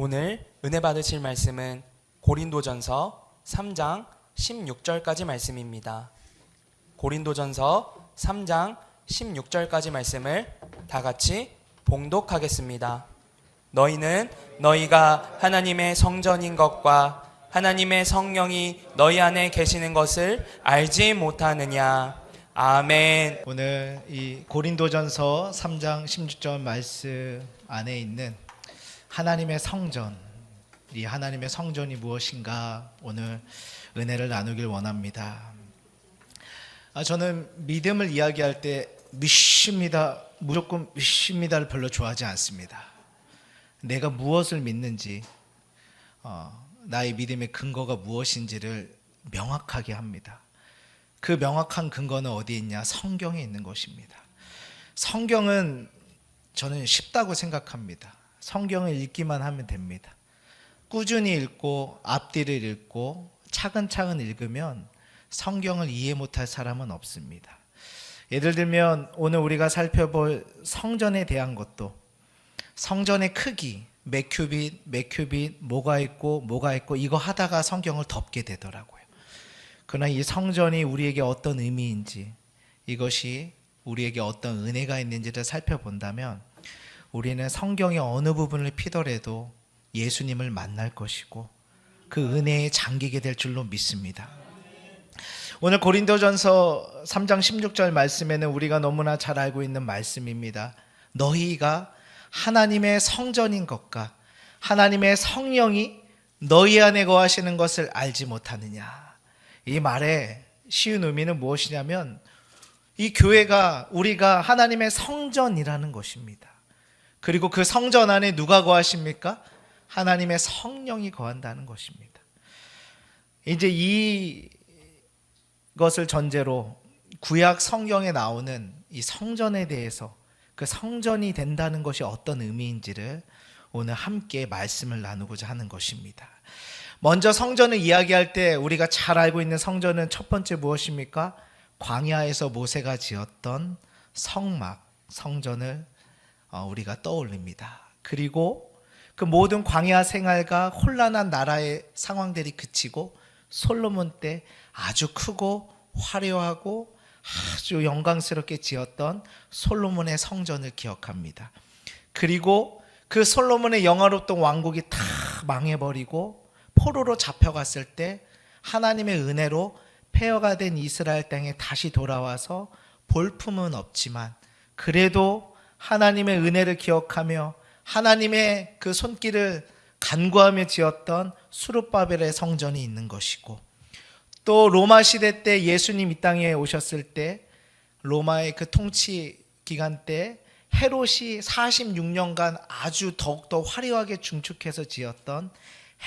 오늘 은혜 받으실 말씀은 고린도전서 3장 16절까지 말씀입니다. 고린도전서 3장 16절까지 말씀을 다 같이 봉독하겠습니다. 너희는 너희가 하나님의 성전인 것과 하나님의 성령이 너희 안에 계시는 것을 알지 못하느냐. 아멘. 오늘 이 고린도전서 3장 16절 말씀 안에 있는 하나님의 성전, 이 하나님의 성전이 무엇인가 오늘 은혜를 나누길 원합니다. 저는 믿음을 이야기할 때 믿습니다, 무조건 믿습니다를 별로 좋아하지 않습니다. 내가 무엇을 믿는지, 나의 믿음의 근거가 무엇인지를 명확하게 합니다. 그 명확한 근거는 어디에 있냐? 성경에 있는 것입니다. 성경은 저는 쉽다고 생각합니다. 성경을 읽기만 하면 됩니다. 꾸준히 읽고 앞뒤를 읽고 차근차근 읽으면 성경을 이해 못할 사람은 없습니다. 예를 들면 오늘 우리가 살펴볼 성전에 대한 것도 성전의 크기, 몇 큐빗, 뭐가 있고 이거 하다가 성경을 덮게 되더라고요. 그러나 이 성전이 우리에게 어떤 의미인지, 이것이 우리에게 어떤 은혜가 있는지를 살펴본다면 우리는 성경의 어느 부분을 피더라도 예수님을 만날 것이고 그 은혜에 잠기게 될 줄로 믿습니다. 오늘 고린도전서 3장 16절 말씀에는 우리가 너무나 잘 알고 있는 말씀입니다. 너희가 하나님의 성전인 것과 하나님의 성령이 너희 안에 거하시는 것을 알지 못하느냐. 이 말의 쉬운 의미는 무엇이냐면 이 교회가, 우리가 하나님의 성전이라는 것입니다. 그리고 그 성전 안에 누가 거하십니까? 하나님의 성령이 거한다는 것입니다. 이제 이것을 전제로 구약 성경에 나오는 이 성전에 대해서, 그 성전이 된다는 것이 어떤 의미인지를 오늘 함께 말씀을 나누고자 하는 것입니다. 먼저 성전을 이야기할 때 우리가 잘 알고 있는 성전은 첫 번째 무엇입니까? 광야에서 모세가 지었던 성막, 성전을 우리가 떠올립니다. 그리고 그 모든 광야 생활과 혼란한 나라의 상황들이 그치고 솔로몬 때 아주 크고 화려하고 아주 영광스럽게 지었던 솔로몬의 성전을 기억합니다. 그리고 그 솔로몬의 영화롭던 왕국이 다 망해버리고 포로로 잡혀갔을 때 하나님의 은혜로 폐허가 된 이스라엘 땅에 다시 돌아와서 볼품은 없지만 그래도 하나님의 은혜를 기억하며 하나님의 그 손길을 간구하며 지었던 수룹바벨의 성전이 있는 것이고, 또 로마 시대 때 예수님 이 땅에 오셨을 때 로마의 그 통치 기간 때 헤롯이 46년간 아주 더욱더 화려하게 중축해서 지었던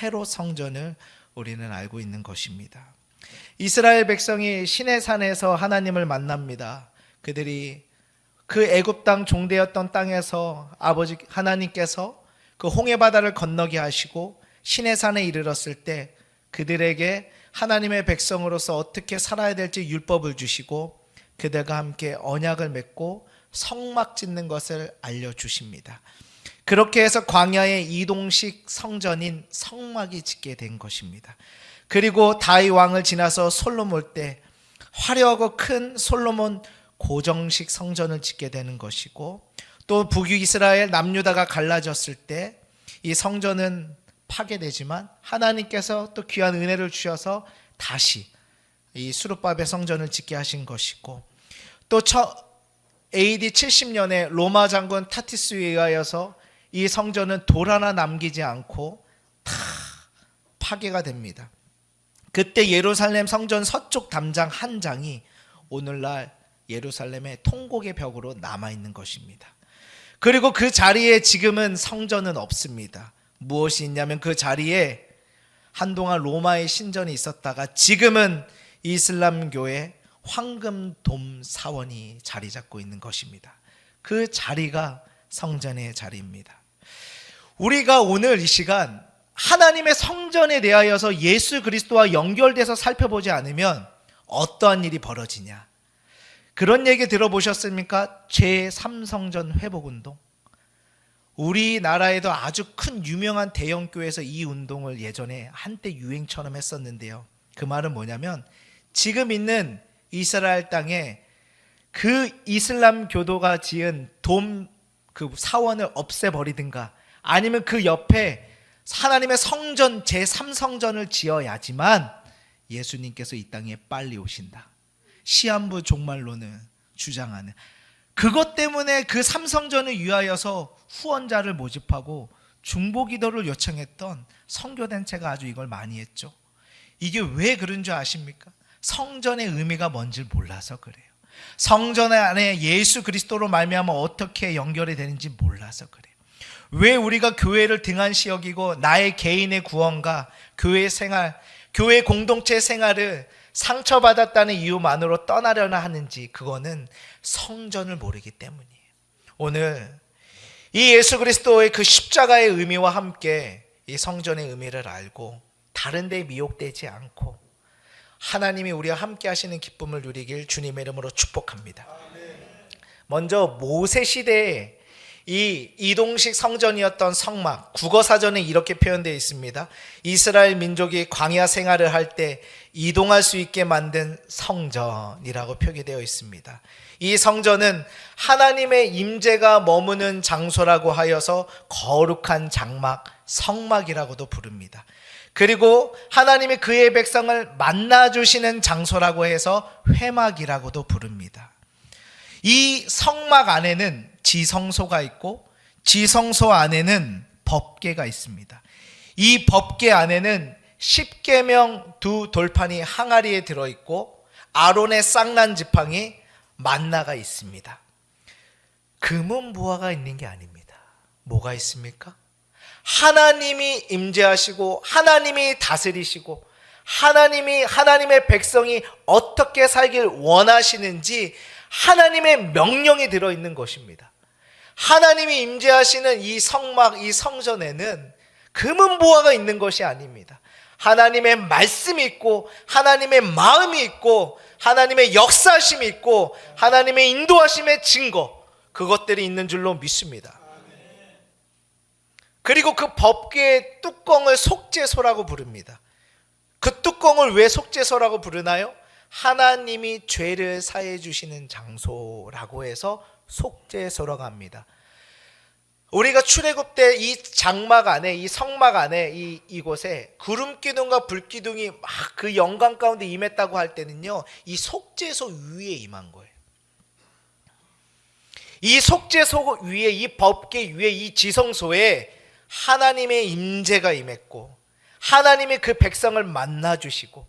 헤롯 성전을 우리는 알고 있는 것입니다. 이스라엘 백성이 시내산에서 하나님을 만납니다. 그들이 그 애굽 땅 종되었던 땅에서 아버지 하나님께서 그 홍해 바다를 건너게 하시고 시내산에 이르렀을 때 그들에게 하나님의 백성으로서 어떻게 살아야 될지 율법을 주시고 그들과 함께 언약을 맺고 성막 짓는 것을 알려주십니다. 그렇게 해서 광야의 이동식 성전인 성막이 짓게 된 것입니다. 그리고 다윗 왕을 지나서 솔로몬 때 화려하고 큰 솔로몬 고정식 성전을 짓게 되는 것이고, 또 북이스라엘 남유다가 갈라졌을 때 이 성전은 파괴되지만 하나님께서 또 귀한 은혜를 주셔서 다시 이 수룹바벨 성전을 짓게 하신 것이고, 또 AD 70년에 로마 장군 타티스에 의하여서 이 성전은 돌 하나 남기지 않고 다 파괴가 됩니다. 그때 예루살렘 성전 서쪽 담장 한 장이 오늘날 예루살렘의 통곡의 벽으로 남아있는 것입니다. 그리고 그 자리에 지금은 성전은 없습니다. 무엇이 있냐면 그 자리에 한동안 로마의 신전이 있었다가 지금은 이슬람교의 황금돔 사원이 자리 잡고 있는 것입니다. 그 자리가 성전의 자리입니다. 우리가 오늘 이 시간 하나님의 성전에 대하여서 예수 그리스도와 연결돼서 살펴보지 않으면 어떠한 일이 벌어지냐? 그런 얘기 들어보셨습니까? 제3성전 회복운동. 우리나라에도 아주 큰 유명한 대형 교회에서 이 운동을 예전에 한때 유행처럼 했었는데요. 그 말은 뭐냐면 지금 있는 이스라엘 땅에 그 이슬람 교도가 지은 그 사원을 없애버리든가 아니면 그 옆에 하나님의 성전 제3성전을 지어야지만 예수님께서 이 땅에 빨리 오신다. 시한부 종말론을 주장하는 그것 때문에 그 삼성전을 위하여서 후원자를 모집하고 중보기도를 요청했던 선교단체가 아주 이걸 많이 했죠. 이게 왜 그런 줄 아십니까? 성전의 의미가 뭔지 몰라서 그래요. 성전 안에 예수 그리스도로 말미암아 어떻게 연결이 되는지 몰라서 그래요. 왜 우리가 교회를 등한시 여기고 나의 개인의 구원과 교회 생활, 교회 공동체 생활을 상처받았다는 이유만으로 떠나려나 하는지 그거는 성전을 모르기 때문이에요. 오늘 이 예수 그리스도의 그 십자가의 의미와 함께 이 성전의 의미를 알고 다른 데 미혹되지 않고 하나님이 우리와 함께 하시는 기쁨을 누리길 주님의 이름으로 축복합니다. 먼저 모세 시대에 이 이동식 성전이었던 성막, 국어사전에 이렇게 표현되어 있습니다. 이스라엘 민족이 광야 생활을 할 때 이동할 수 있게 만든 성전이라고 표기되어 있습니다. 이 성전은 하나님의 임재가 머무는 장소라고 하여서 거룩한 장막, 성막이라고도 부릅니다. 그리고 하나님이 그의 백성을 만나주시는 장소라고 해서 회막이라고도 부릅니다. 이 성막 안에는 지성소가 있고 지성소 안에는 법궤가 있습니다. 이 법궤 안에는 십계명 두 돌판이 항아리에 들어있고 아론의 쌍난 지팡이 만나가 있습니다. 금은 보화가 있는 게 아닙니다. 뭐가 있습니까? 하나님이 임재하시고 하나님이 다스리시고 하나님의 백성이 어떻게 살길 원하시는지 하나님의 명령이 들어있는 것입니다. 하나님이 임재하시는 이 성막, 이 성전에는 금은 보화가 있는 것이 아닙니다. 하나님의 말씀이 있고 하나님의 마음이 있고 하나님의 역사하심이 있고 하나님의 인도하심의 증거, 그것들이 있는 줄로 믿습니다. 그리고 그 법궤의 뚜껑을 속죄소라고 부릅니다. 그 뚜껑을 왜 속죄소라고 부르나요? 하나님이 죄를 사해 주시는 장소라고 해서 속죄소라고 합니다. 우리가 출애굽 때 이 장막 안에, 이 성막 안에 이곳에 구름 기둥과 불 기둥이 막 그 영광 가운데 임했다고 할 때는요, 이 속죄소 위에 임한 거예요. 이 속죄소 위에, 이 법궤 위에, 이 지성소에 하나님의 임재가 임했고 하나님이 그 백성을 만나 주시고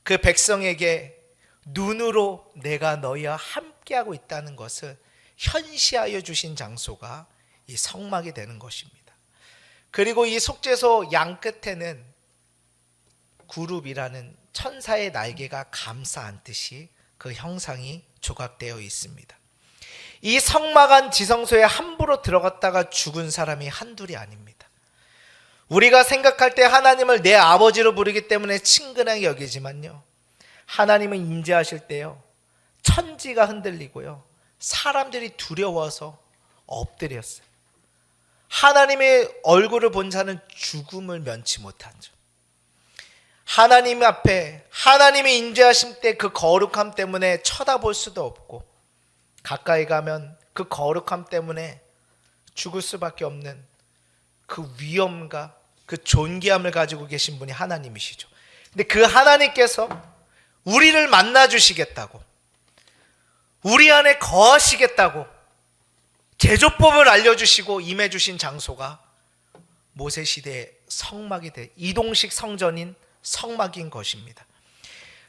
그 백성에게 눈으로 내가 너희와 함께하고 있다는 것을 현시하여 주신 장소가 이 성막이 되는 것입니다. 그리고 이 속죄소 양 끝에는 구룹이라는 천사의 날개가 감싸 안듯이 그 형상이 조각되어 있습니다. 이 성막 안 지성소에 함부로 들어갔다가 죽은 사람이 한둘이 아닙니다. 우리가 생각할 때 하나님을 내 아버지로 부르기 때문에 친근하게 여기지만요, 하나님은 임재하실 때요, 천지가 흔들리고요, 사람들이 두려워서 엎드렸어요. 하나님의 얼굴을 본 자는 죽음을 면치 못하죠. 하나님 앞에 하나님의 임재하심 때 그 거룩함 때문에 쳐다볼 수도 없고 가까이 가면 그 거룩함 때문에 죽을 수밖에 없는 그 위엄과 그 존귀함을 가지고 계신 분이 하나님이시죠. 근데 그 하나님께서 우리를 만나 주시겠다고, 우리 안에 거하시겠다고 제조법을 알려주시고 임해주신 장소가 모세시대의 성막이 이동식 성전인 성막인 것입니다.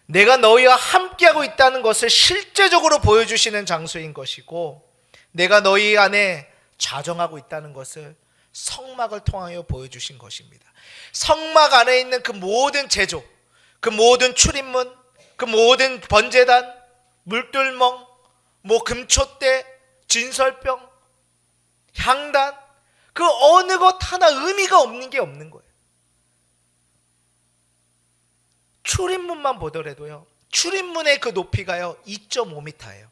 내가 너희와 함께하고 있다는 것을 실제적으로 보여주시는 장소인 것이고, 내가 너희 안에 좌정하고 있다는 것을 성막을 통하여 보여주신 것입니다. 성막 안에 있는 그 모든 제조, 그 모든 출입문, 그 모든 번제단, 물들멍, 금초대, 진설병, 향단, 그 어느 것 하나 의미가 없는 게 없는 거예요. 출입문만 보더라도요, 출입문의 그 높이가요 2.5m예요.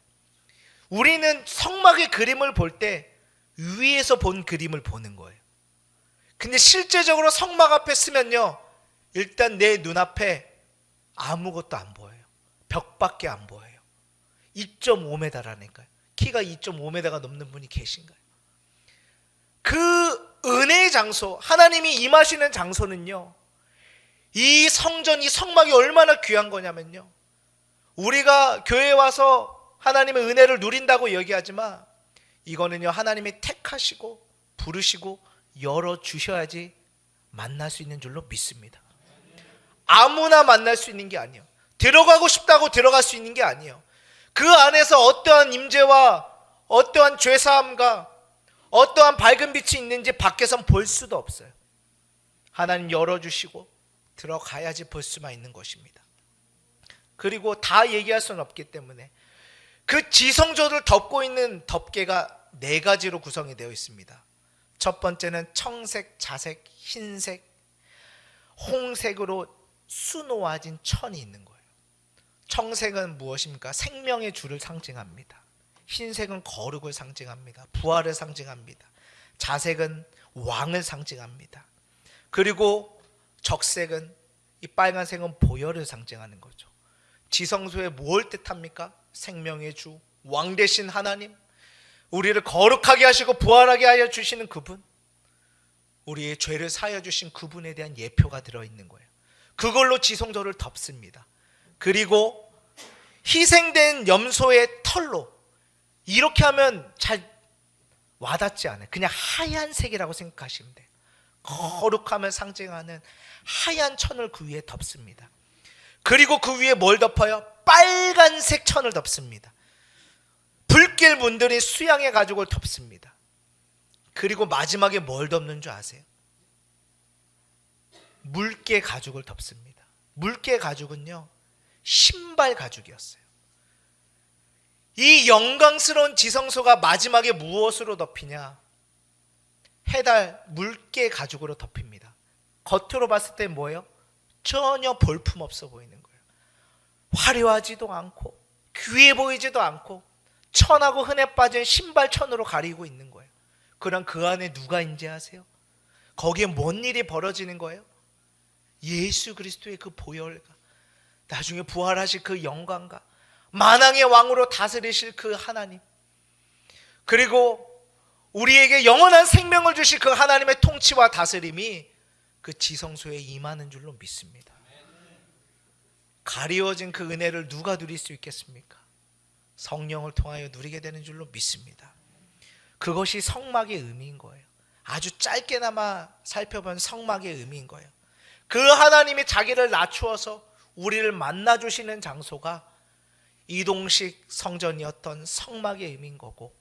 우리는 성막의 그림을 볼 때 위에서 본 그림을 보는 거예요. 근데 실제적으로 성막 앞에 서면요, 일단 내 눈앞에 아무것도 안 보여요. 벽밖에 안 보여요. 2.5m라니까요. 키가 2.5m가 넘는 분이 계신가요? 그 은혜의 장소, 하나님이 임하시는 장소는요, 이 성전, 이 성막이 얼마나 귀한 거냐면요, 우리가 교회에 와서 하나님의 은혜를 누린다고 얘기하지만 이거는요, 하나님이 택하시고 부르시고 열어주셔야지 만날 수 있는 줄로 믿습니다. 아무나 만날 수 있는 게 아니에요. 들어가고 싶다고 들어갈 수 있는 게 아니에요. 그 안에서 어떠한 임재와 어떠한 죄사함과 어떠한 밝은 빛이 있는지 밖에선 볼 수도 없어요. 하나님 열어주시고 들어가야지 볼 수만 있는 것입니다. 그리고 다 얘기할 수는 없기 때문에 그 지성소를 덮고 있는 덮개가 4가지로 구성이 되어 있습니다. 첫 번째는 청색, 자색, 흰색, 홍색으로 수놓아진 천이 있는 거예요. 청색은 무엇입니까? 생명의 주를 상징합니다. 흰색은 거룩을 상징합니다. 부활을 상징합니다. 자색은 왕을 상징합니다. 그리고 적색은, 이 빨간색은 보혈을 상징하는 거죠. 지성소에 뭘 뜻합니까? 생명의 주, 왕 되신 하나님, 우리를 거룩하게 하시고 부활하게 하여 주시는 그분, 우리의 죄를 사하여 주신 그분에 대한 예표가 들어있는 거예요. 그걸로 지성소를 덮습니다. 그리고 희생된 염소의 털로, 이렇게 하면 잘 와닿지 않아요. 그냥 하얀색이라고 생각하시면 돼요. 거룩함을 상징하는 하얀 천을 그 위에 덮습니다. 그리고 그 위에 뭘 덮어요? 빨간색 천을 덮습니다. 붉길 문드린 수양의 가죽을 덮습니다. 그리고 마지막에 뭘 덮는 줄 아세요? 물개 가죽을 덮습니다. 물개 가죽은요, 신발 가죽이었어요. 이 영광스러운 지성소가 마지막에 무엇으로 덮이냐? 해달 물개 가죽으로 덮입니다. 겉으로 봤을 때 뭐예요? 전혀 볼품없어 보이는 거예요. 화려하지도 않고 귀해 보이지도 않고 천하고 흔해 빠진 신발천으로 가리고 있는 거예요. 그럼 그 안에 누가 임재하세요? 거기에 뭔 일이 벌어지는 거예요? 예수 그리스도의 그 보혈과 나중에 부활하실 그 영광과 만왕의 왕으로 다스리실 그 하나님, 그리고 우리에게 영원한 생명을 주실 그 하나님의 통치와 다스림이 그 지성소에 임하는 줄로 믿습니다. 가리워진 그 은혜를 누가 누릴 수 있겠습니까? 성령을 통하여 누리게 되는 줄로 믿습니다. 그것이 성막의 의미인 거예요. 아주 짧게나마 살펴본 성막의 의미인 거예요. 그 하나님이 자기를 낮추어서 우리를 만나주시는 장소가 이동식 성전이었던 성막의 의미인 거고,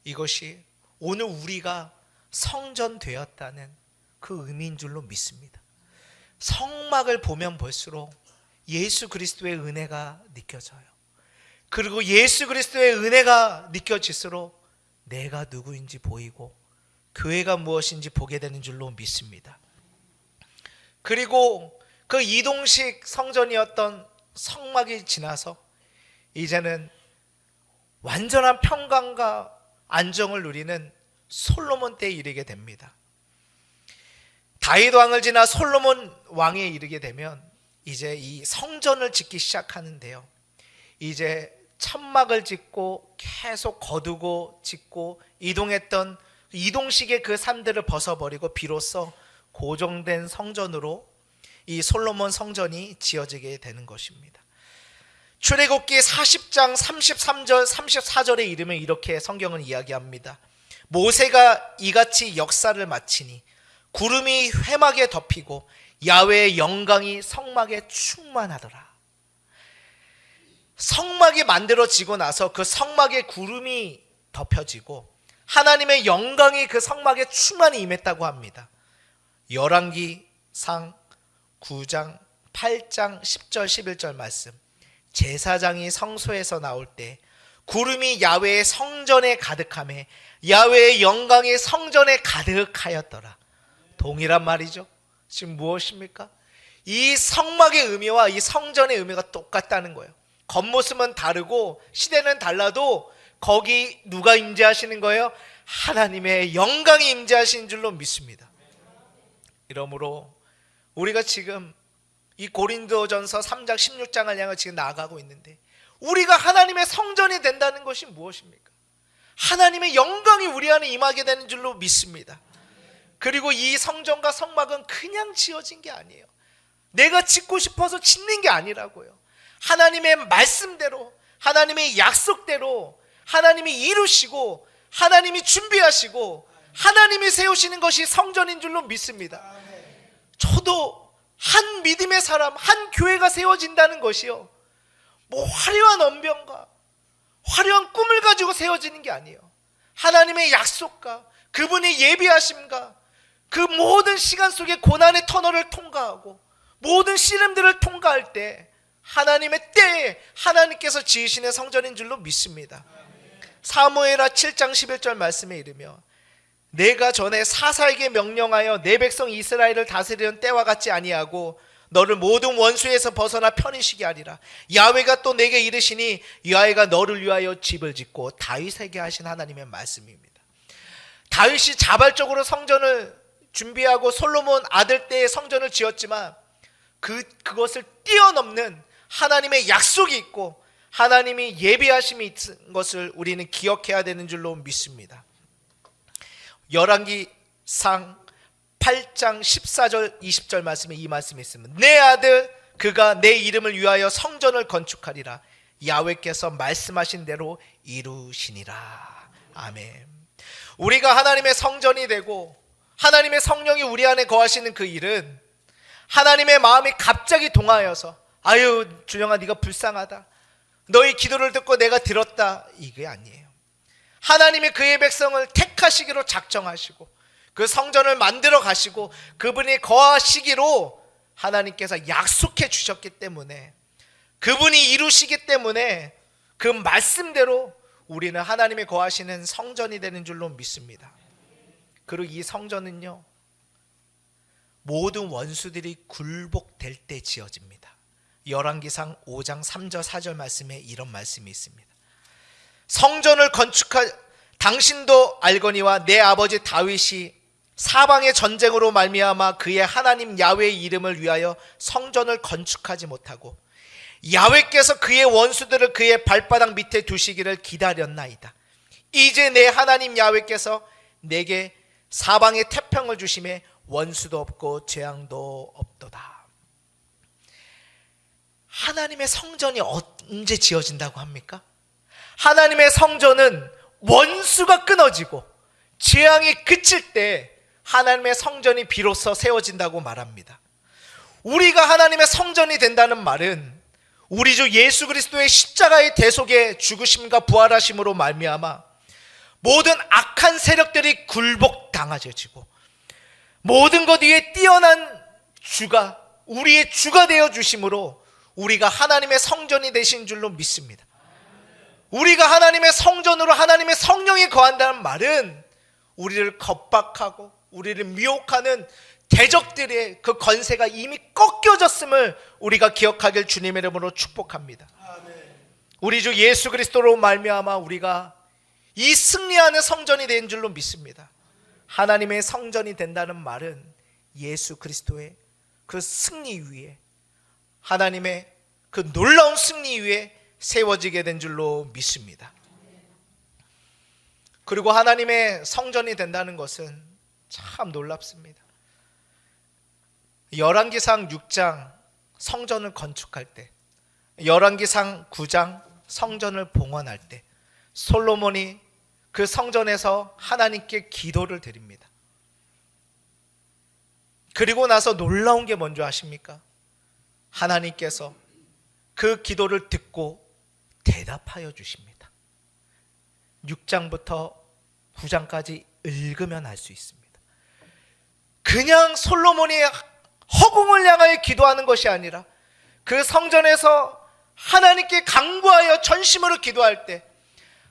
이것이 오늘 우리가 성전 되었다는 그 의미인 줄로 믿습니다. 성막을 보면 볼수록 예수 그리스도의 은혜가 느껴져요. 그리고 예수 그리스도의 은혜가 느껴질수록 내가 누구인지 보이고 교회가 무엇인지 보게 되는 줄로 믿습니다. 그리고 그 이동식 성전이었던 성막이 지나서 이제는 완전한 평강과 안정을 누리는 솔로몬 때에 이르게 됩니다. 다윗 왕을 지나 솔로몬 왕에 이르게 되면 이제 이 성전을 짓기 시작하는데요, 이제 천막을 짓고 계속 거두고 짓고 이동했던 이동식의 그 산들을 벗어버리고 비로소 고정된 성전으로 이 솔로몬 성전이 지어지게 되는 것입니다. 출애굽기 40장 33절 34절에 이르면 이렇게 성경은 이야기합니다. 모세가 이같이 역사를 마치니 구름이 회막에 덮이고 야훼의 영광이 성막에 충만하더라. 성막이 만들어지고 나서 그 성막에 구름이 덮여지고 하나님의 영광이 그 성막에 충만히 임했다고 합니다. 열왕기상 9장 8장 10절 11절 말씀, 제사장이 성소에서 나올 때 구름이 야훼의 성전에 가득하며 야훼의 영광이 성전에 가득하였더라. 동일한 말이죠. 지금 무엇입니까? 이 성막의 의미와 이 성전의 의미가 똑같다는 거예요. 겉모습은 다르고 시대는 달라도 거기 누가 임재하시는 거예요? 하나님의 영광이 임재하시는 줄로 믿습니다. 이러므로 우리가 지금 이 고린도전서 3장 16장을 향해 지금 나아가고 있는데, 우리가 하나님의 성전이 된다는 것이 무엇입니까? 하나님의 영광이 우리 안에 임하게 되는 줄로 믿습니다. 그리고 이 성전과 성막은 그냥 지어진 게 아니에요. 내가 짓고 싶어서 짓는 게 아니라고요. 하나님의 말씀대로, 하나님의 약속대로 하나님이 이루시고 하나님이 준비하시고 하나님이 세우시는 것이 성전인 줄로 믿습니다. 저도 한 믿음의 사람, 한 교회가 세워진다는 것이요, 뭐 화려한 언변과 화려한 꿈을 가지고 세워지는 게 아니에요. 하나님의 약속과 그분의 예비하심과 그 모든 시간 속에 고난의 터널을 통과하고 모든 씨름들을 통과할 때 하나님의 때에 하나님께서 지으시는 성전인 줄로 믿습니다. 사무엘하 7장 11절 말씀에 이르며 내가 전에 사사에게 명령하여 내 백성 이스라엘을 다스리는 때와 같지 아니하고 너를 모든 원수에서 벗어나 편히 쉬게 하리라. 야훼가 또 내게 이르시니 야훼가 너를 위하여 집을 짓고 다윗에게 하신 하나님의 말씀입니다. 다윗이 자발적으로 성전을 준비하고 솔로몬 아들 때에 성전을 지었지만 그것을 뛰어넘는 하나님의 약속이 있고 하나님이 예비하심이 있는 것을 우리는 기억해야 되는 줄로 믿습니다. 열왕기상 8장 14절 20절 말씀에 이 말씀이 있습니다. 내 아들 그가 내 이름을 위하여 성전을 건축하리라. 야훼께서 말씀하신 대로 이루시니라. 아멘. 우리가 하나님의 성전이 되고 하나님의 성령이 우리 안에 거하시는 그 일은 하나님의 마음이 갑자기 동하여서 아유 준영아 네가 불쌍하다, 너의 기도를 듣고 내가 들었다, 이게 아니에요. 하나님이 그의 백성을 택하시기로 작정하시고 그 성전을 만들어 가시고 그분이 거하시기로 하나님께서 약속해 주셨기 때문에, 그분이 이루시기 때문에 그 말씀대로 우리는 하나님이 거하시는 성전이 되는 줄로 믿습니다. 그리고 이 성전은요, 모든 원수들이 굴복될 때 지어집니다. 열왕기상 5장 3절 4절 말씀에 이런 말씀이 있습니다. 성전을 당신도 알거니와 내 아버지 다윗이 사방의 전쟁으로 말미암아 그의 하나님 야훼의 이름을 위하여 성전을 건축하지 못하고 야훼께서 그의 원수들을 그의 발바닥 밑에 두시기를 기다렸나이다. 이제 내 하나님 야훼께서 내게 사방의 태평을 주심에 원수도 없고 재앙도 없도다. 하나님의 성전이 언제 지어진다고 합니까? 하나님의 성전은 원수가 끊어지고 재앙이 그칠 때 하나님의 성전이 비로소 세워진다고 말합니다. 우리가 하나님의 성전이 된다는 말은 우리 주 예수 그리스도의 십자가의 대속의 죽으심과 부활하심으로 말미암아 모든 악한 세력들이 굴복당하져지고 모든 것 위에 뛰어난 주가 우리의 주가 되어 주심으로 우리가 하나님의 성전이 되신 줄로 믿습니다. 우리가 하나님의 성전으로 하나님의 성령이 거한다는 말은 우리를 겁박하고 우리를 미혹하는 대적들의 그 권세가 이미 꺾여졌음을 우리가 기억하길 주님의 이름으로 축복합니다. 우리 주 예수 그리스도로 말미암아 우리가 이 승리하는 성전이 된 줄로 믿습니다. 하나님의 성전이 된다는 말은 예수 그리스도의 그 승리 위에, 하나님의 그 놀라운 승리 위에 세워지게 된 줄로 믿습니다. 그리고 하나님의 성전이 된다는 것은 참 놀랍습니다. 열왕기상 6장 성전을 건축할 때, 열왕기상 9장 성전을 봉헌할 때 솔로몬이 그 성전에서 하나님께 기도를 드립니다. 그리고 나서 놀라운 게 뭔지 아십니까? 하나님께서 그 기도를 듣고 대답하여 주십니다. 6장부터 9장까지 읽으면 알 수 있습니다. 그냥 솔로몬이 허공을 향하여 기도하는 것이 아니라 그 성전에서 하나님께 간구하여 전심으로 기도할 때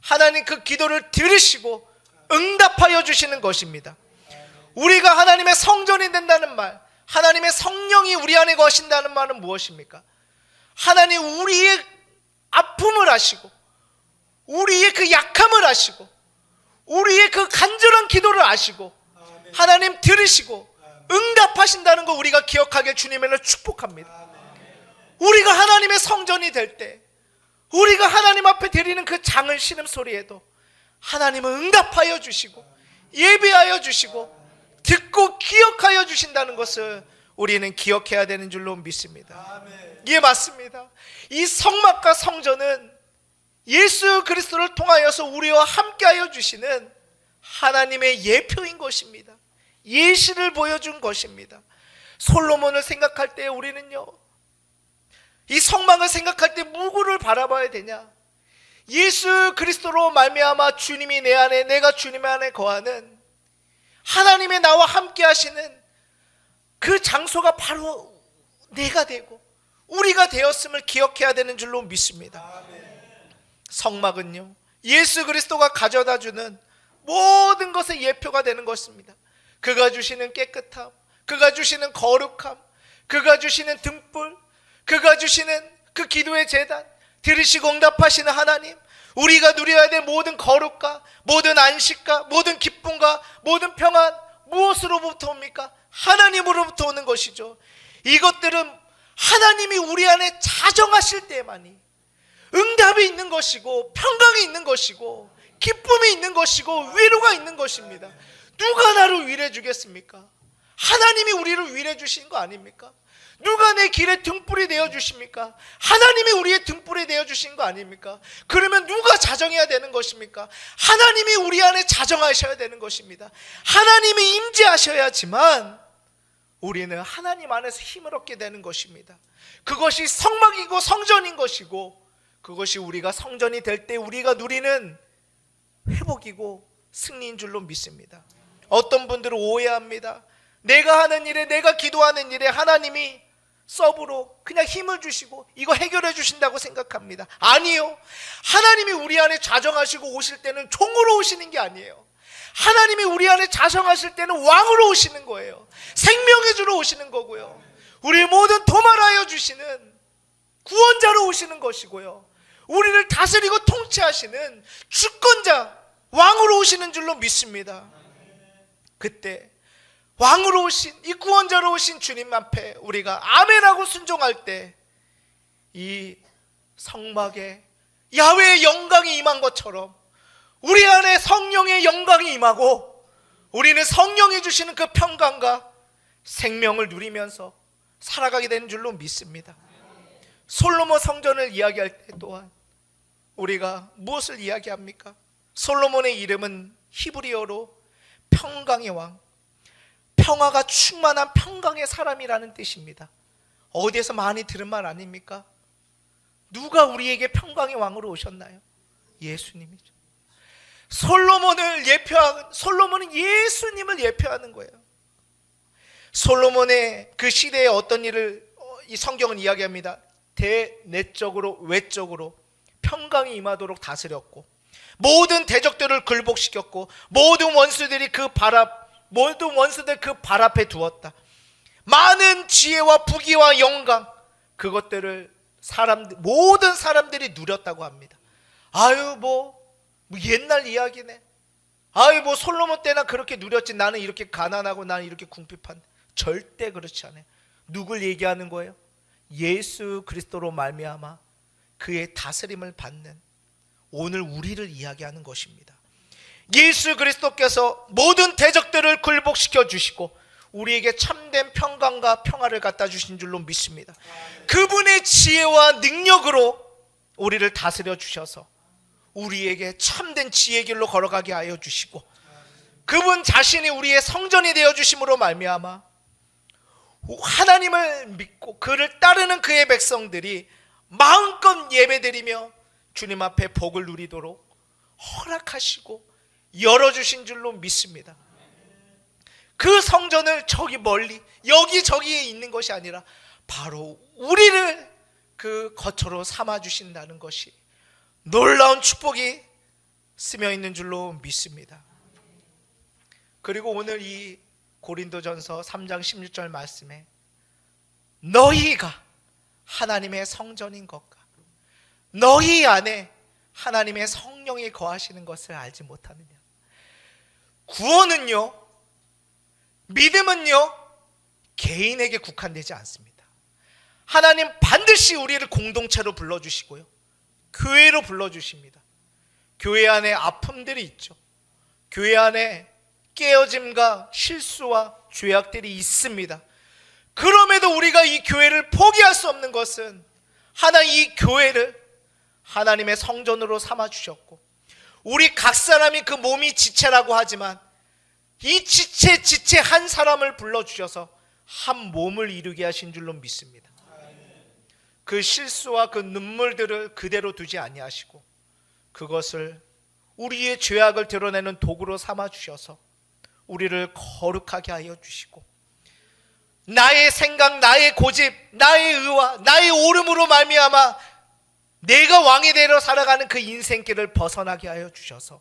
하나님 그 기도를 들으시고 응답하여 주시는 것입니다. 우리가 하나님의 성전이 된다는 말, 하나님의 성령이 우리 안에 거하신다는 말은 무엇입니까? 하나님 우리의 아픔을 아시고 우리의 그 약함을 아시고 우리의 그 간절한 기도를 아시고 하나님 들으시고 응답하신다는 거 우리가 기억하길 주님을 축복합니다. 우리가 하나님의 성전이 될 때, 우리가 하나님 앞에 드리는 그 장을 신음소리에도 하나님은 응답하여 주시고 예배하여 주시고 듣고 기억하여 주신다는 것을 우리는 기억해야 되는 줄로 믿습니다. 예, 맞습니다. 이 성막과 성전은 예수 그리스도를 통하여서 우리와 함께하여 주시는 하나님의 예표인 것입니다. 예시를 보여준 것입니다. 솔로몬을 생각할 때 우리는요, 이 성막을 생각할 때 누구를 바라봐야 되냐? 예수 그리스도로 말미암아 주님이 내 안에, 내가 주님 안에 거하는 하나님의 나와 함께 하시는 그 장소가 바로 내가 되고 우리가 되었음을 기억해야 되는 줄로 믿습니다. 성막은요, 예수 그리스도가 가져다 주는 모든 것의 예표가 되는 것입니다. 그가 주시는 깨끗함, 그가 주시는 거룩함, 그가 주시는 등불, 그가 주시는 그 기도의 제단, 들으시고 응답하시는 하나님, 우리가 누려야 될 모든 거룩과 모든 안식과 모든 기쁨과 모든 평안, 무엇으로부터 옵니까? 하나님으로부터 오는 것이죠. 이것들은 하나님이 우리 안에 자정하실 때만이 응답이 있는 것이고 평강이 있는 것이고 기쁨이 있는 것이고 위로가 있는 것입니다. 누가 나를 위로해 주겠습니까? 하나님이 우리를 위로해 주신 거 아닙니까? 누가 내 길에 등불이 되어 주십니까? 하나님이 우리의 등불이 되어 주신 거 아닙니까? 그러면 누가 자정해야 되는 것입니까? 하나님이 우리 안에 자정하셔야 되는 것입니다. 하나님이 임재하셔야지만 우리는 하나님 안에서 힘을 얻게 되는 것입니다. 그것이 성막이고 성전인 것이고, 그것이 우리가 성전이 될 때 우리가 누리는 회복이고 승리인 줄로 믿습니다. 어떤 분들은 오해합니다. 내가 하는 일에, 내가 기도하는 일에 하나님이 서브로 그냥 힘을 주시고 이거 해결해 주신다고 생각합니다. 아니요, 하나님이 우리 안에 자정하시고 오실 때는 종으로 오시는 게 아니에요. 하나님이 우리 안에 자정하실 때는 왕으로 오시는 거예요. 생명의 주로 오시는 거고요, 우리 모든 도말하여 주시는 구원자로 오시는 것이고요, 우리를 다스리고 통치하시는 주권자, 왕으로 오시는 줄로 믿습니다. 그때 왕으로 오신, 이 구원자로 오신 주님 앞에 우리가 아멘하고 순종할 때 이 성막에 야훼의 영광이 임한 것처럼 우리 안에 성령의 영광이 임하고 우리는 성령이 주시는 그 평강과 생명을 누리면서 살아가게 되는 줄로 믿습니다. 솔로몬 성전을 이야기할 때 또한 우리가 무엇을 이야기합니까? 솔로몬의 이름은 히브리어로 평강의 왕, 평화가 충만한 평강의 사람이라는 뜻입니다. 어디에서 많이 들은 말 아닙니까? 누가 우리에게 평강의 왕으로 오셨나요? 예수님이죠. 솔로몬은 예수님을 예표하는 거예요. 솔로몬의 그 시대에 어떤 일을 이 성경은 이야기합니다. 대내적으로 외적으로 평강이 임하도록 다스렸고 모든 대적들을 굴복시켰고 모든 원수들 그 발 앞에 두었다. 많은 지혜와 부귀와 영광, 그것들을 모든 사람들이 누렸다고 합니다. 아유 뭐 옛날 이야기네. 아유 뭐 솔로몬 때나 그렇게 누렸지, 나는 이렇게 가난하고 나는 이렇게 궁핍한. 절대 그렇지 않아요. 누굴 얘기하는 거예요? 예수 그리스도로 말미암아 그의 다스림을 받는 오늘 우리를 이야기하는 것입니다. 예수 그리스도께서 모든 대적들을 굴복시켜 주시고 우리에게 참된 평강과 평화를 갖다 주신 줄로 믿습니다. 그분의 지혜와 능력으로 우리를 다스려 주셔서 우리에게 참된 지혜의 길로 걸어가게 하여 주시고 그분 자신이 우리의 성전이 되어 주심으로 말미암아 하나님을 믿고 그를 따르는 그의 백성들이 마음껏 예배드리며 주님 앞에 복을 누리도록 허락하시고 열어주신 줄로 믿습니다. 그 성전을 저기 멀리 여기저기에 있는 것이 아니라 바로 우리를 그 거처로 삼아주신다는 것이 놀라운 축복이 스며 있는 줄로 믿습니다. 그리고 오늘 이 고린도전서 3장 16절 말씀에 너희가 하나님의 성전인 것과 너희 안에 하나님의 성령이 거하시는 것을 알지 못하느냐? 구원은요, 믿음은요, 개인에게 국한되지 않습니다. 하나님 반드시 우리를 공동체로 불러주시고요, 교회로 불러주십니다. 교회 안에 아픔들이 있죠. 교회 안에 깨어짐과 실수와 죄악들이 있습니다. 그럼에도 우리가 이 교회를 포기할 수 없는 것은 하나님 이 교회를 하나님의 성전으로 삼아주셨고, 우리 각 사람이 그 몸이 지체라고 하지만 이 지체 한 사람을 불러주셔서 한 몸을 이루게 하신 줄로 믿습니다. 그 실수와 그 눈물들을 그대로 두지 아니하시고 그것을 우리의 죄악을 드러내는 도구로 삼아주셔서 우리를 거룩하게 하여 주시고, 나의 생각, 나의 고집, 나의 의와 나의 오름으로 말미암아 내가 왕이 되려 살아가는 그 인생길을 벗어나게 하여 주셔서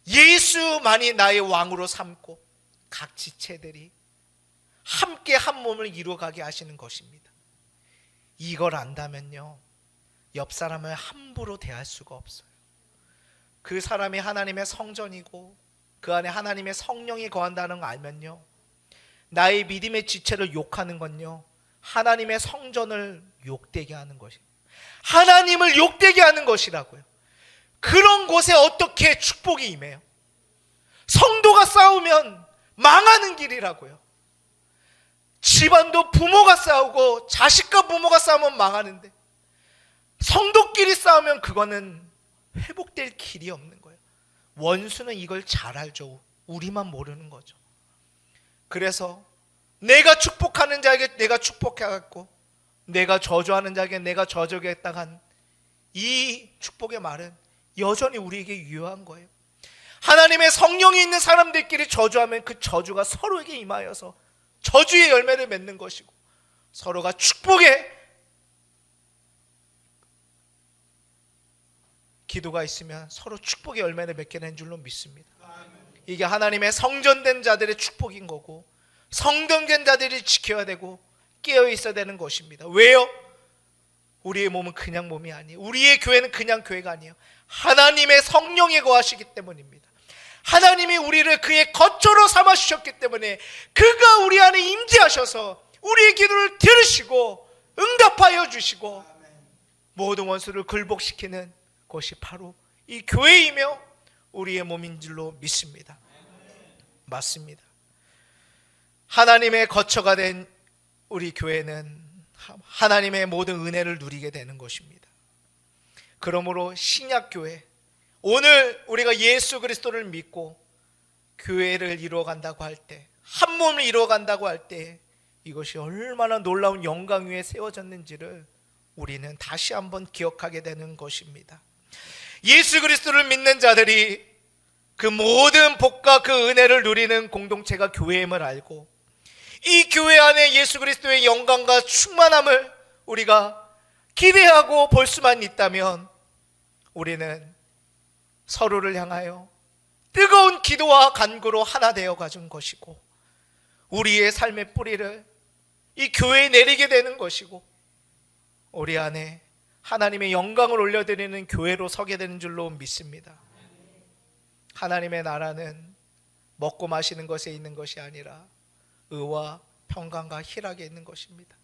예수만이 나의 왕으로 삼고 각 지체들이 함께 한 몸을 이루어가게 하시는 것입니다. 이걸 안다면요, 옆 사람을 함부로 대할 수가 없어요. 그 사람이 하나님의 성전이고 그 안에 하나님의 성령이 거한다는 거 알면요, 나의 믿음의 지체를 욕하는 건요, 하나님의 성전을 욕되게 하는 것이에요. 하나님을 욕되게 하는 것이라고요. 그런 곳에 어떻게 축복이 임해요? 성도가 싸우면 망하는 길이라고요. 집안도 부모가 싸우고 자식과 부모가 싸우면 망하는데, 성도끼리 싸우면 그거는 회복될 길이 없는 거예요. 원수는 이걸 잘 알죠. 우리만 모르는 거죠. 그래서 내가 축복하는 자에게 내가 축복해갖고 내가 저주하는 자에게 내가 저주하겠다 한 이 축복의 말은 여전히 우리에게 유효한 거예요. 하나님의 성령이 있는 사람들끼리 저주하면 그 저주가 서로에게 임하여서 저주의 열매를 맺는 것이고, 서로가 축복의 기도가 있으면 서로 축복의 열매를 맺게 된 줄로 믿습니다. 이게 하나님의 성전된 자들의 축복인 거고, 성전된 자들이 지켜야 되고 깨어 있어야 되는 것입니다. 왜요? 우리의 몸은 그냥 몸이 아니에요. 우리의 교회는 그냥 교회가 아니에요. 하나님의 성령이 거하시기 때문입니다. 하나님이 우리를 그의 거처로 삼아 주셨기 때문에 그가 우리 안에 임재하셔서 우리의 기도를 들으시고 응답하여 주시고 모든 원수를 굴복시키는 것이 바로 이 교회이며 우리의 몸인 줄로 믿습니다. 맞습니다. 하나님의 거처가 된 우리 교회는 하나님의 모든 은혜를 누리게 되는 것입니다. 그러므로 신약교회, 오늘 우리가 예수 그리스도를 믿고 교회를 이루어간다고 할 때, 한 몸을 이루어간다고 할 때 이것이 얼마나 놀라운 영광 위에 세워졌는지를 우리는 다시 한번 기억하게 되는 것입니다. 예수 그리스도를 믿는 자들이 그 모든 복과 그 은혜를 누리는 공동체가 교회임을 알고, 이 교회 안에 예수 그리스도의 영광과 충만함을 우리가 기대하고 볼 수만 있다면 우리는 서로를 향하여 뜨거운 기도와 간구로 하나 되어 가진 것이고, 우리의 삶의 뿌리를 이 교회에 내리게 되는 것이고, 우리 안에 하나님의 영광을 올려드리는 교회로 서게 되는 줄로 믿습니다. 하나님의 나라는 먹고 마시는 것에 있는 것이 아니라 의와 평강과 희락에 있는 것입니다.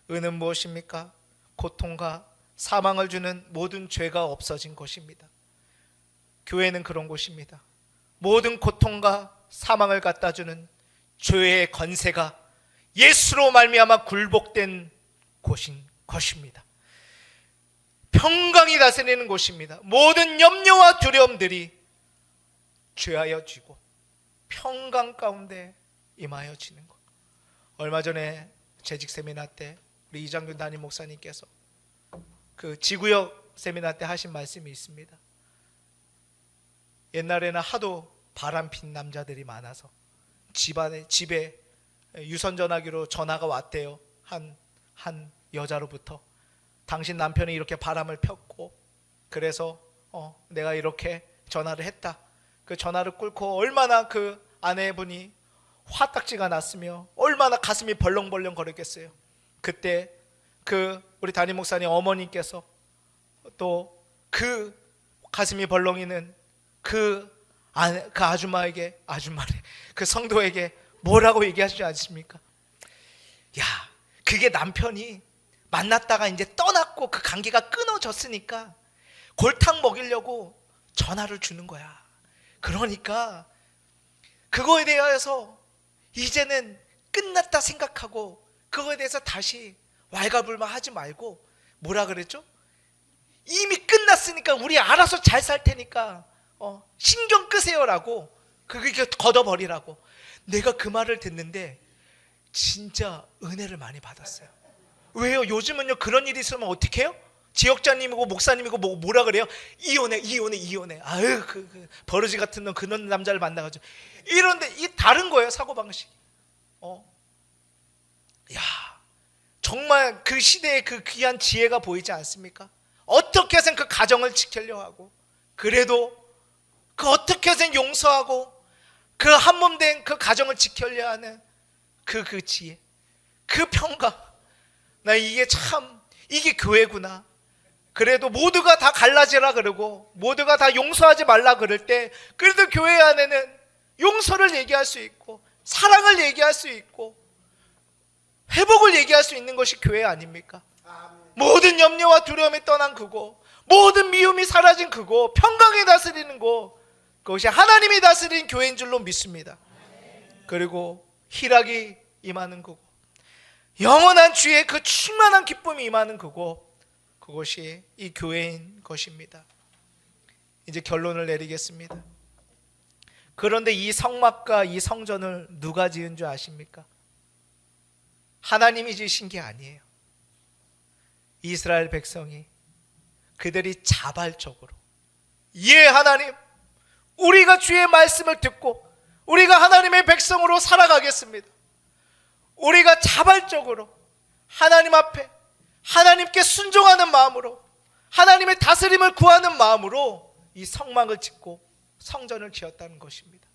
의는 무엇입니까? 고통과 사망을 주는 모든 죄가 없어진 것입니다. 교회는 그런 곳입니다. 모든 고통과 사망을 갖다 주는 죄의 건세가 예수로 말미암아 굴복된 곳인 것입니다. 평강이 다스리는 곳입니다. 모든 염려와 두려움들이 죄하여 지고 평강 가운데 임하여지는 것. 얼마 전에 재직 세미나 때 우리 이장균 담임 목사님께서 그 지구역 세미나 때 하신 말씀이 있습니다. 옛날에는 하도 바람핀 남자들이 많아서 집에 유선 전화기로 전화가 왔대요. 한 여자로부터 당신 남편이 이렇게 바람을 폈고 그래서 내가 이렇게 전화를 했다. 그 전화를 끊고 얼마나 그 아내분이 화딱지가 났으며 얼마나 가슴이 벌렁벌렁 거렸겠어요. 그때 그 우리 담임 목사님 어머니께서 또 그 가슴이 벌렁이는 그 아줌마에게, 그 성도에게 뭐라고 얘기하시지 않습니까? 야, 그게 남편이 만났다가 이제 떠났고 그 관계가 끊어졌으니까 골탕 먹이려고 전화를 주는 거야. 그러니까 그거에 대해서 이제는 끝났다 생각하고 그거에 대해서 다시 왈가불만하지 말고 뭐라 그랬죠? 이미 끝났으니까 우리 알아서 잘 살 테니까 신경 끄세요라고, 그게 걷어버리라고. 내가 그 말을 듣는데 진짜 은혜를 많이 받았어요. 왜요? 요즘은요 그런 일이 있으면 어떻게 해요? 지역자님이고 목사님이고 뭐라 그래요? 이혼해. 아유 그 버러지 같은 놈, 그런 남자를 만나가지고. 이런데 이 다른 거예요, 사고방식이. 야, 정말 그 시대에 그 귀한 지혜가 보이지 않습니까? 어떻게 해서든 그 가정을 지키려 하고, 그래도 그 어떻게 해서든 용서하고 그 한몸된 그 가정을 지키려 하는 그 지혜, 그 평강. 나 이게 교회구나. 그래도 모두가 다 갈라지라 그러고 모두가 다 용서하지 말라 그럴 때, 그래도 교회 안에는 용서를 얘기할 수 있고 사랑을 얘기할 수 있고 회복을 얘기할 수 있는 것이 교회 아닙니까? 모든 염려와 두려움이 떠난 그곳, 모든 미움이 사라진 그곳, 평강이 다스리는 곳, 그것이 하나님이 다스린 교회인 줄로 믿습니다. 그리고 희락이 임하는 그곳, 영원한 주의 그 충만한 기쁨이 임하는 그곳, 그것이 이 교회인 것입니다. 이제 결론을 내리겠습니다. 그런데 이 성막과 이 성전을 누가 지은 줄 아십니까? 하나님이 지으신 게 아니에요. 이스라엘 백성이 그들이 자발적으로, 예 하나님, 우리가 주의 말씀을 듣고 우리가 하나님의 백성으로 살아가겠습니다. 우리가 자발적으로 하나님 앞에 하나님께 순종하는 마음으로, 하나님의 다스림을 구하는 마음으로 이 성막을 짓고 성전을 지었다는 것입니다.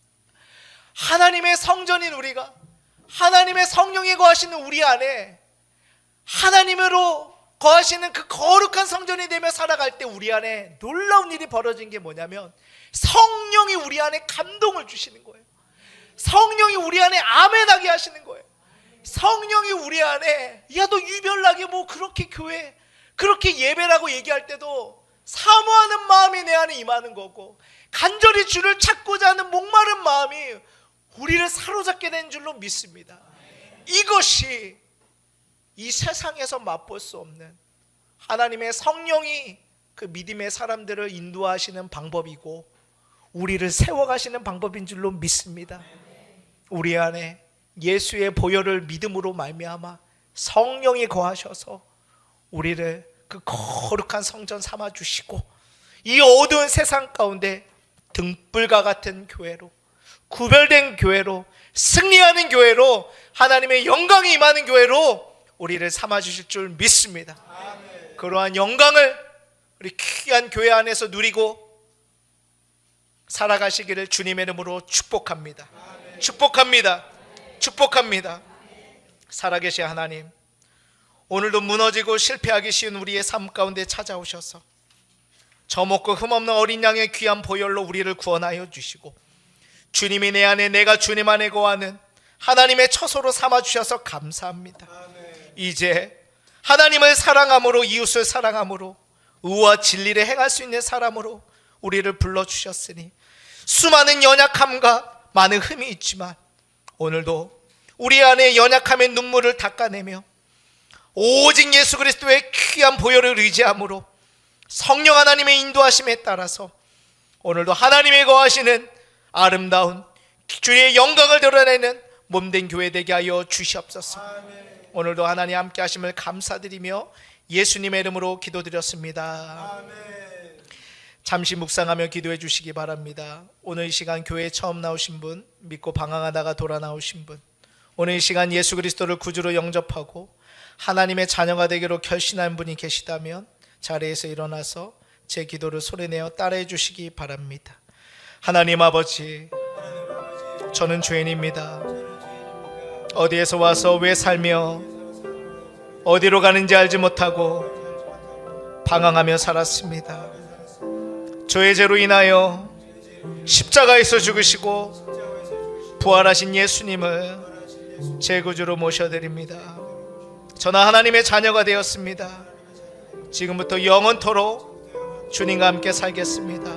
하나님의 성전인 우리가, 하나님의 성령이 거하시는 우리 안에 하나님으로 거하시는 그 거룩한 성전이 되며 살아갈 때 우리 안에 놀라운 일이 벌어진 게 뭐냐면, 성령이 우리 안에 감동을 주시는 거예요. 성령이 우리 안에 아멘하게 하시는 거예요. 성령이 우리 안에, 야 너 유별나게 뭐 그렇게 교회 그렇게 예배라고 얘기할 때도 사모하는 마음이 내 안에 임하는 거고, 간절히 주를 찾고자 하는 목마른 마음이 우리를 사로잡게 된 줄로 믿습니다. 이것이 이 세상에서 맛볼 수 없는 하나님의 성령이 그 믿음의 사람들을 인도하시는 방법이고 우리를 세워가시는 방법인 줄로 믿습니다. 우리 안에 예수의 보혈을 믿음으로 말미암아 성령이 거하셔서 우리를 그 거룩한 성전 삼아 주시고, 이 어두운 세상 가운데 등불과 같은 교회로, 구별된 교회로, 승리하는 교회로, 하나님의 영광이 임하는 교회로 우리를 삼아 주실 줄 믿습니다. 아멘. 그러한 영광을 우리 귀한 교회 안에서 누리고 살아가시기를 주님의 이름으로 축복합니다. 아멘. 축복합니다. 살아계신 하나님, 오늘도 무너지고 실패하기 쉬운 우리의 삶 가운데 찾아오셔서 저먹고 흠없는 어린 양의 귀한 보혈로 우리를 구원하여 주시고, 주님이 내 안에, 내가 주님 안에 거하는 하나님의 처소로 삼아주셔서 감사합니다. 아멘. 이제 하나님을 사랑함으로, 이웃을 사랑함으로, 의와 진리를 행할 수 있는 사람으로 우리를 불러주셨으니, 수많은 연약함과 많은 흠이 있지만 오늘도 우리 안에 연약함의 눈물을 닦아내며 오직 예수 그리스도의 귀한 보혈을 의지함으로 성령 하나님의 인도하심에 따라서 오늘도 하나님의 거하시는 아름다운 주의 영광을 드러내는 몸된 교회 되게 하여 주시옵소서. 아멘. 오늘도 하나님 함께 하심을 감사드리며 예수님의 이름으로 기도드렸습니다. 아멘. 잠시 묵상하며 기도해 주시기 바랍니다. 오늘 이 시간 교회에 처음 나오신 분, 믿고 방황하다가 돌아 나오신 분, 오늘 이 시간 예수 그리스도를 구주로 영접하고 하나님의 자녀가 되기로 결심한 분이 계시다면 자리에서 일어나서 제 기도를 소리내어 따라해 주시기 바랍니다. 하나님 아버지, 저는 죄인입니다. 어디에서 와서 왜 살며 어디로 가는지 알지 못하고 방황하며 살았습니다. 저의 죄로 인하여 십자가에서 죽으시고 부활하신 예수님을 제 구주로 모셔드립니다. 저는 하나님의 자녀가 되었습니다. 지금부터 영원토록 주님과 함께 살겠습니다.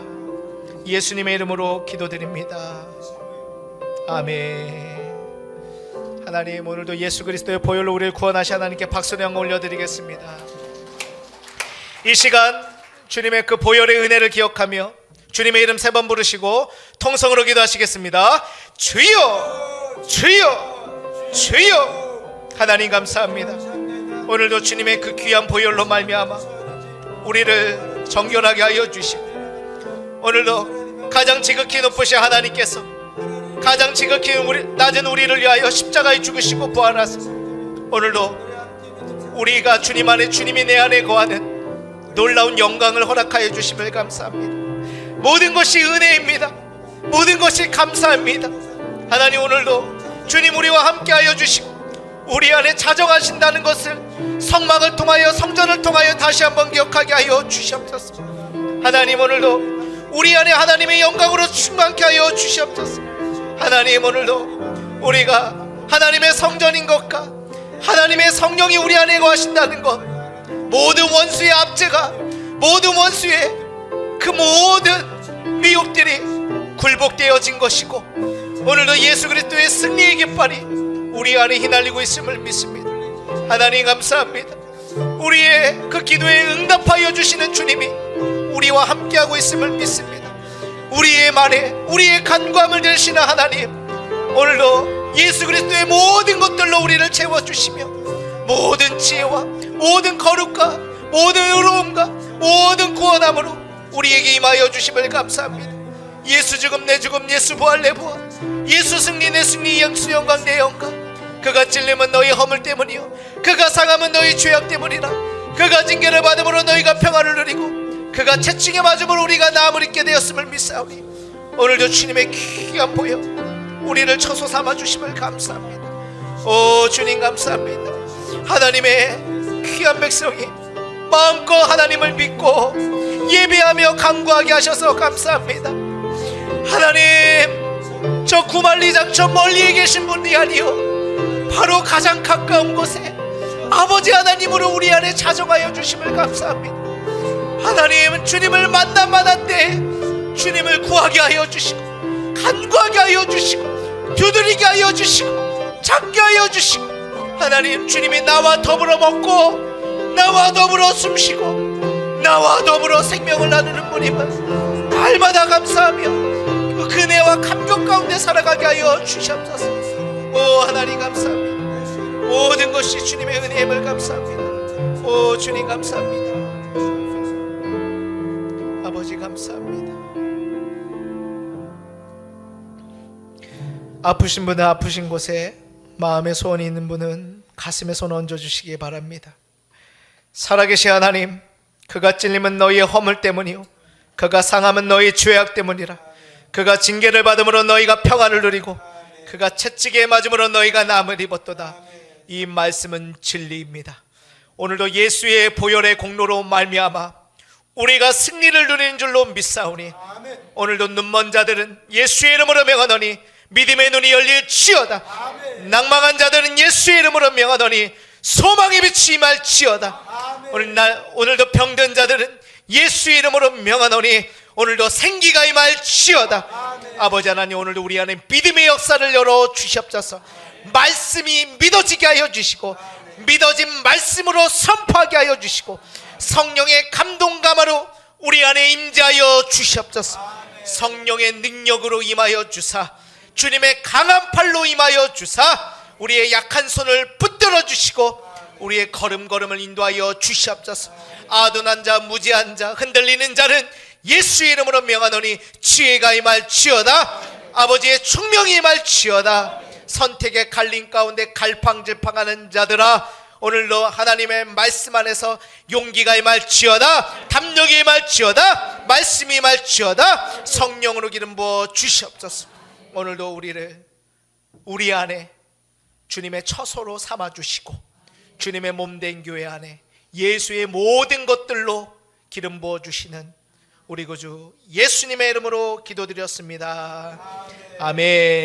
예수님의 이름으로 기도드립니다. 아멘. 하나님, 오늘도 예수 그리스도의 보혈로 우리를 구원하신 하나님께 박수와 영광 올려드리겠습니다. 이 시간 주님의 그 보혈의 은혜를 기억하며 주님의 이름 3번 부르시고 통성으로 기도하시겠습니다. 주여, 주여, 주여. 하나님 감사합니다. 오늘도 주님의 그 귀한 보혈로 말미암아 우리를 정결하게 하여 주시고, 오늘도 가장 지극히 높으신 하나님께서 가장 지극히 낮은 우리를 위하여 십자가에 죽으시고 부활하사 오늘도 우리가 주님 안에, 주님이 내 안에 거하는 놀라운 영광을 허락하여 주심을 감사합니다. 모든 것이 은혜입니다. 모든 것이 감사합니다. 하나님, 오늘도 주님 우리와 함께하여 주시고 우리 안에 자정하신다는 것을 성막을 통하여, 성전을 통하여 다시 한번 기억하게 하여 주시옵소서. 하나님, 오늘도 우리 안에 하나님의 영광으로 충만케 하여 주시옵소서. 하나님, 오늘도 우리가 하나님의 성전인 것과 하나님의 성령이 우리 안에 거하신다는 것, 모든 원수의 압제가, 모든 원수의 그 모든 미혹들이 굴복되어진 것이고, 오늘도 예수 그리스도의 승리의 깃발이 우리 안에 휘날리고 있음을 믿습니다. 하나님 감사합니다. 우리의 그 기도에 응답하여 주시는 주님이 우리와 함께하고 있음을 믿습니다. 우리의 말에, 우리의 간구함을 들으시는 하나님, 오늘도 예수 그리스도의 모든 것들로 우리를 채워주시며 모든 지혜와 모든 거룩과 모든 의로움과 모든 구원함으로 우리에게 임하여 주심을 감사합니다. 예수 죽음 내 죽음, 예수 부활 내 부활, 예수 승리 내 승리, 영수 영광 내 영광. 그가 찔림은 너희 허물 때문이요 그가 상함은 너희 죄악 때문이라. 그가 징계를 받음으로 너희가 평안을 누리고 그가 채찍에 맞음으로 우리가 나음을 입게 되었음을 믿사오니, 오늘도 주님의 귀한 보혈 우리를 처소 삼아 주심을 감사합니다. 오 주님 감사합니다. 하나님의 귀한 백성이 마음껏 하나님을 믿고 예배하며 간구하게 하셔서 감사합니다. 하나님, 저 구말리장 저 멀리에 계신 분이 아니요 바로 가장 가까운 곳에 아버지 하나님으로 우리 안에 자정하여 주심을 감사합니다. 하나님, 주님을 만남마다 때 주님을 구하게 하여 주시고 간구하게 하여 주시고 두드리게 하여 주시고 찾게 하여 주시고, 하나님, 주님이 나와 더불어 먹고 나와 더불어 숨쉬고 나와 더불어 생명을 나누는 분임을 날마다 감사하며 그 은혜와 감격 가운데 살아가게 하여 주시옵소서. 오 하나님 감사합니다. 모든 것이 주님의 은혜임을 감사합니다. 오 주님 감사합니다. 아버지 감사합니다. 아프신 분은 아프신 곳에, 마음에 소원이 있는 분은 가슴에 손 얹어주시기 바랍니다. 살아계신 하나님, 그가 찔림은 너희의 허물 때문이요 그가 상함은 너희의 죄악 때문이라. 그가 징계를 받음으로 너희가 평안을 누리고 그가 채찍에 맞음으로 너희가 나음을 입었도다. 이 말씀은 진리입니다. 오늘도 예수의 보혈의 공로로 말미암아 우리가 승리를 누리는 줄로 믿사오니, 오늘도 눈먼 자들은 예수의 이름으로 명하노니 믿음의 눈이 열릴지어다. 낭망한 자들은 예수의 이름으로 명하노니 소망의 빛이 임할지어다. 오늘도 병든 자들은 예수의 이름으로 명하노니 오늘도 생기가 임할지어다. 아버지 하나님, 오늘도 우리 안에 믿음의 역사를 열어 주시옵소서. 말씀이 믿어지게 하여 주시고 믿어진 말씀으로 선포하게 하여 주시고 성령의 감동감화로 우리 안에 임재하여 주시옵소서. 성령의 능력으로 임하여 주사 주님의 강한 팔로 임하여 주사 우리의 약한 손을 붙들어 주시고 우리의 걸음걸음을 인도하여 주시옵소서. 아둔한 자, 무지한 자, 흔들리는 자는 예수의 이름으로 명하노니 지혜가 임할지어다. 아버지의 총명이 임할지어다. 선택의 갈림 가운데 갈팡질팡하는 자들아, 오늘도 하나님의 말씀 안에서 용기가 임할지어다. 담력이 임할지어다. 말씀이 임할지어다. 성령으로 기름 부어 주시옵소서. 오늘도 우리를 우리 안에 주님의 처소로 삼아주시고 주님의 몸된 교회 안에 예수의 모든 것들로 기름 부어주시는 우리 구주 예수님의 이름으로 기도드렸습니다. 아멘.